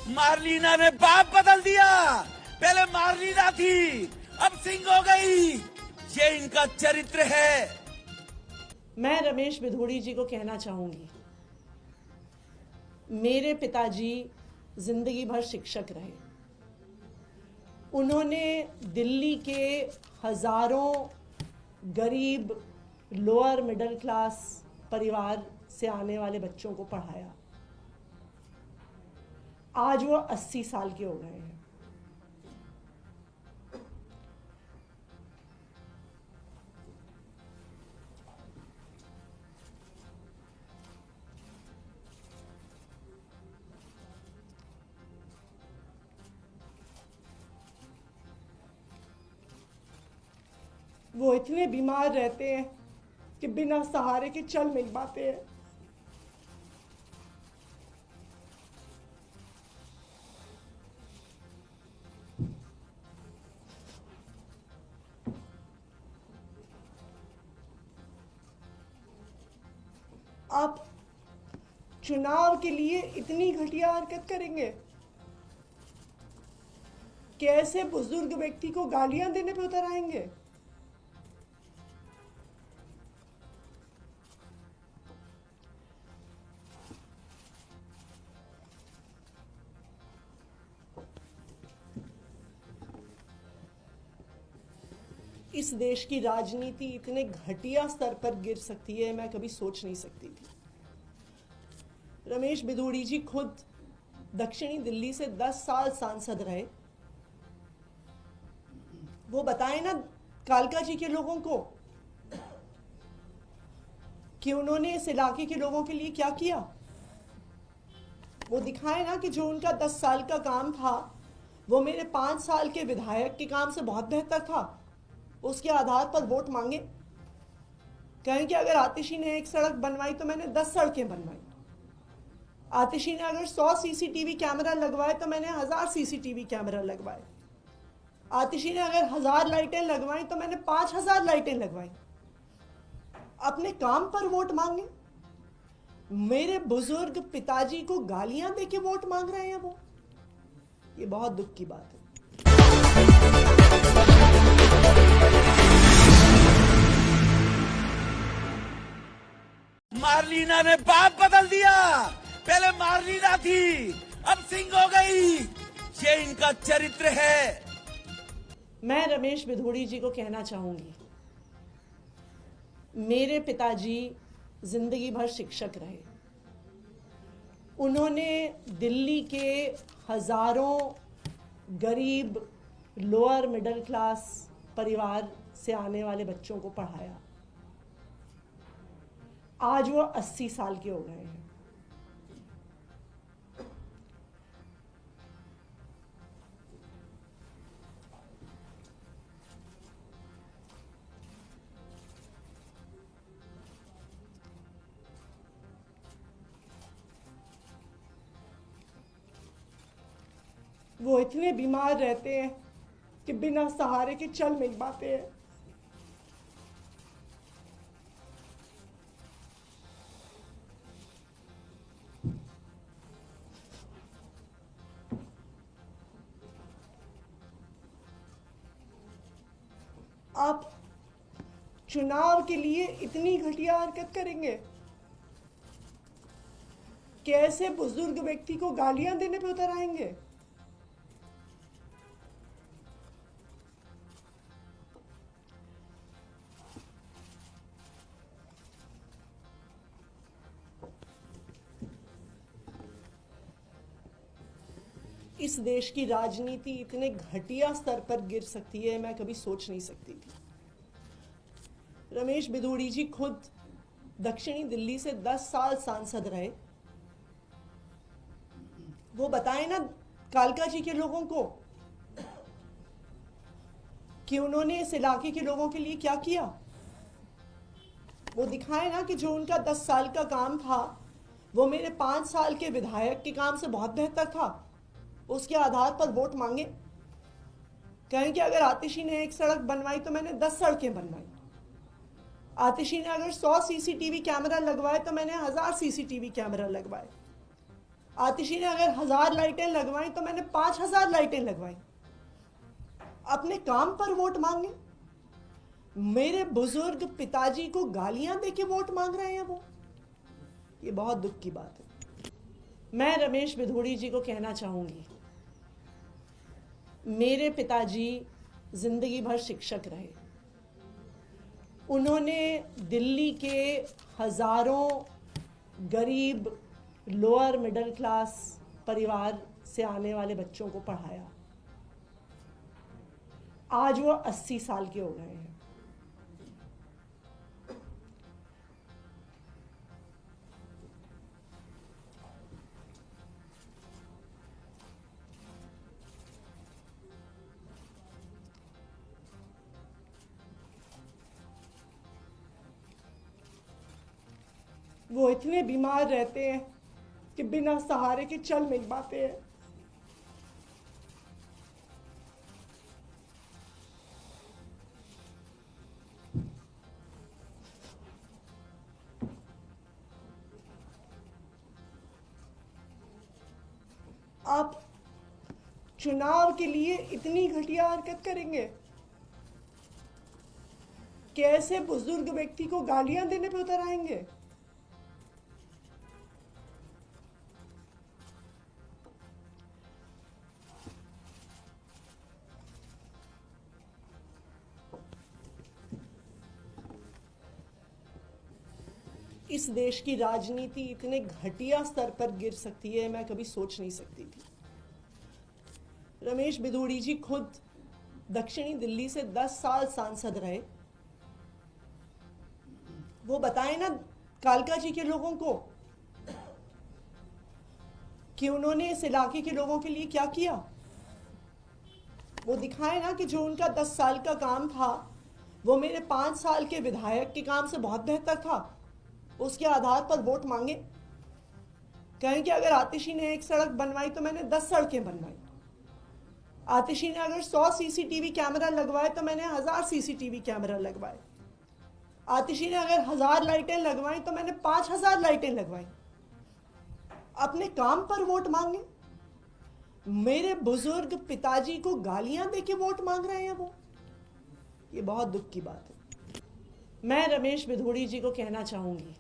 मार्लिना ने बाप बदल दिया। पहले मार्लिना थी, अब सिंह हो गई। ये इनका चरित्र है। मैं रमेश बिधूड़ी जी को कहना चाहूंगी, मेरे पिताजी जिंदगी भर शिक्षक रहे। उन्होंने दिल्ली के हजारों गरीब लोअर मिडिल क्लास परिवार से आने वाले बच्चों को पढ़ाया। आज वो 80 साल के हो गए हैं। वो इतने बीमार रहते हैं कि बिना सहारे के चल नहीं पाते हैं। आप चुनाव के लिए इतनी घटिया हरकत करेंगे? कैसे बुजुर्ग व्यक्ति को गालियां देने पे उतर आएंगे? इस देश की राजनीति इतने घटिया स्तर पर गिर सकती है, मैं कभी सोच नहीं सकती थी। रमेश बिधूड़ी जी खुद दक्षिणी दिल्ली से 10 साल सांसद रहे। वो बताएं ना कालका जी के लोगों को कि उन्होंने इस इलाके के लोगों के लिए क्या किया। वो दिखाए ना कि जो उनका 10 साल का काम था वो मेरे 5 साल के विधायक के काम से बहुत बेहतर था। उसके आधार पर वोट मांगे। कहें कि अगर आतिशी ने एक सड़क बनवाई तो मैंने 10 सड़कें बनवाई। आतिशी ने अगर 100 सीसीटीवी कैमरा लगवाए तो मैंने 1000 सीसीटीवी कैमरा लगवाए। आतिशी ने अगर 1000 लाइटें लगवाई तो मैंने 5000 लाइटें लगवाई। अपने काम पर वोट मांगे। मेरे बुजुर्ग पिताजी को गालियां देके वोट मांग रहे हैं वो। ये बहुत दुख की बात है। मार्लिना ने बाप बदल दिया। पहले मार्लिना थी, अब सिंह हो गई। ये इनका चरित्र है। मैं रमेश बिधूड़ी जी को कहना चाहूंगी, मेरे पिताजी जिंदगी भर शिक्षक रहे। उन्होंने दिल्ली के हजारों गरीब लोअर मिडिल क्लास परिवार से आने वाले बच्चों को पढ़ाया। आज वो 80 साल के हो गए हैं। वो इतने बीमार रहते हैं कि बिना सहारे के चल नहीं पाते हैं। आप चुनाव के लिए इतनी घटिया हरकत करेंगे? कैसे बुजुर्ग व्यक्ति को गालियां देने पे उतर आएंगे? इस देश की राजनीति इतने घटिया स्तर पर गिर सकती है, मैं कभी सोच नहीं सकती थी। रमेश बिधूड़ी जी खुद दक्षिणी दिल्ली से 10 साल सांसद रहे। वो बताएं ना कालका जी के लोगों को कि उन्होंने इस इलाके के लोगों के लिए क्या किया। वो दिखाए ना कि जो उनका 10 साल का काम था वो मेरे 5 साल के विधायक के काम से बहुत बेहतर था। उसके आधार पर वोट मांगे। कहें कि अगर आतिशी ने एक सड़क बनवाई तो मैंने 10 सड़कें बनवाई। आतिशी ने अगर 100 सीसीटीवी कैमरा लगवाए तो मैंने 1000 सीसीटीवी कैमरा लगवाए। आतिशी ने अगर 1000 लाइटें लगवाई तो मैंने 5000 लाइटें लगवाई। अपने काम पर वोट मांगे। मेरे बुजुर्ग पिताजी को गालियां देके वोट मांग रहे हैं वो। ये बहुत दुख की बात है। मैं रमेश बिधूड़ी जी को कहना चाहूंगी, मेरे पिताजी जिंदगी भर शिक्षक रहे। उन्होंने दिल्ली के हजारों गरीब लोअर मिडिल क्लास परिवार से आने वाले बच्चों को पढ़ाया। आज वो 80 साल के हो गए हैं। वो इतने बीमार रहते हैं कि बिना सहारे के चल नहीं पाते हैं। आप चुनाव के लिए इतनी घटिया हरकत करेंगे? कैसे बुजुर्ग व्यक्ति को गालियां देने पे उतर आएंगे? इस देश की राजनीति इतने घटिया स्तर पर गिर सकती है, मैं कभी सोच नहीं सकती थी। रमेश बिधूड़ी जी खुद दक्षिणी दिल्ली से 10 साल सांसद रहे। वो बताएं ना कालका जी के लोगों को कि उन्होंने इस इलाके के लोगों के लिए क्या किया। वो दिखाएं ना कि जो उनका 10 साल का काम था वो मेरे 5 साल के विधायक के काम से बहुत बेहतर था। उसके आधार पर वोट मांगे। कहें कि अगर आतिशी ने एक सड़क बनवाई तो मैंने 10 सड़कें बनवाई। आतिशी ने अगर 100 सीसीटीवी कैमरा लगवाए तो मैंने 1000 सीसीटीवी कैमरा लगवाए। आतिशी ने अगर 1000 लाइटें लगवाई तो मैंने 5000 लाइटें लगवाई। अपने काम पर वोट मांगे। मेरे बुजुर्ग पिताजी को गालियां देके वोट मांग रहे हैं वो। ये बहुत दुख की बात है। मैं रमेश बिधूड़ी जी को कहना चाहूंगी,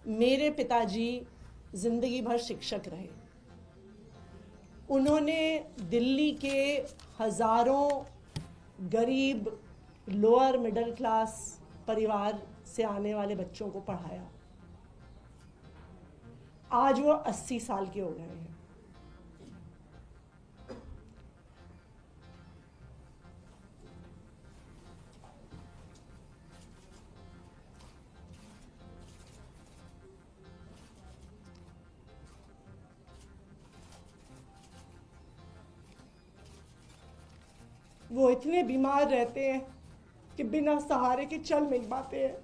मेरे पिताजी जिंदगी भर शिक्षक रहे। उन्होंने दिल्ली के हजारों गरीब लोअर मिडिल क्लास परिवार से आने वाले बच्चों को पढ़ाया। आज वो 80 साल के हो गए हैं। वो इतने बीमार रहते हैं कि बिना सहारे के चल नहीं पाते हैं।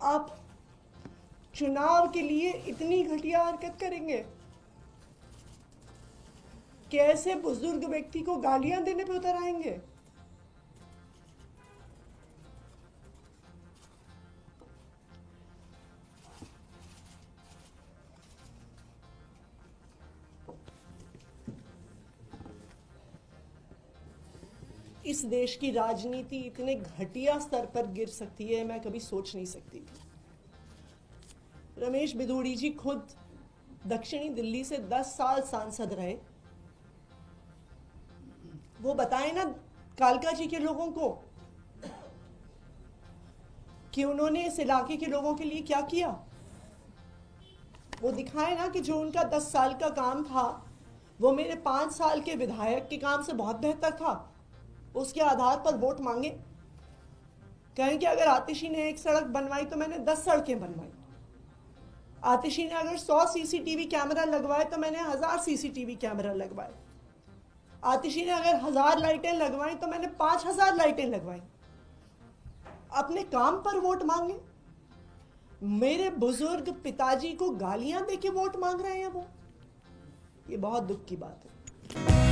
आप चुनाव के लिए इतनी घटिया हरकत करेंगे? कैसे बुजुर्ग व्यक्ति को गालियां देने पे उतर आएंगे? इस देश की राजनीति इतने घटिया स्तर पर गिर सकती है, मैं कभी सोच नहीं सकती थी। रमेश बिधूड़ी जी खुद दक्षिणी दिल्ली से 10 साल सांसद रहे। वो बताएं ना कालका जी के लोगों को कि उन्होंने इस इलाके के लोगों के लिए क्या किया। वो दिखाएं ना कि जो उनका 10 साल का काम था वो मेरे 5 साल के विधायक के काम से बहुत बेहतर था। उसके आधार पर वोट मांगे। कहें कि अगर आतिशी ने एक सड़क बनवाई तो मैंने 10 सड़कें बनवाई। आतिशी ने अगर 100 सीसीटीवी कैमरा लगवाए तो मैंने 1000 सीसीटीवी कैमरा लगवाए। आतिशी ने अगर 1000 लाइटें लगवाई तो मैंने 5000 लाइटें लगवाई। अपने काम पर वोट मांगे। मेरे बुजुर्ग पिताजी को गालियां देके वोट मांग रहे हैं वो। ये बहुत दुख की बात है।